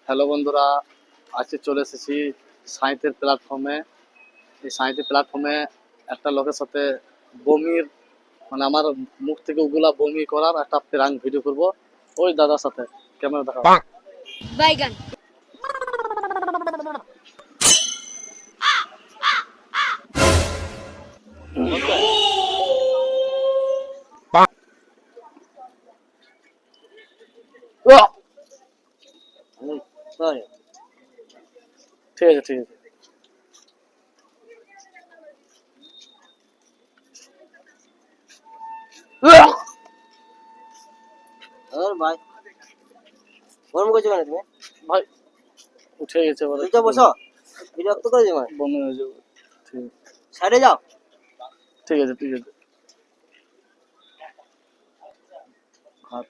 Hello বন্ধুরা, আজকে চলে এসেছি সাঁইতের প্ল্যাটফর্মে। এই সাঁইতের প্ল্যাটফর্মে একটা লোকের সাথে বমির মানে আমার মুখ থেকে ওগুলা বমি করার একটা প্র্যাঙ্ক ভিডিও করব ওই দাদার সাথে। ক্যামেরা দেখাও। বাইগান ঠিক আছে ঠিক আছে। ভাই গরম করছো কেন তুমি? ভাই উঠে গেছে এবারে। চুপচাপ বসো, বিরক্ত করে যাবে। বমি হয়ে যাবে। ঠিক সাইডে যাও। ঠিক আছে ঠিক আছে। হাত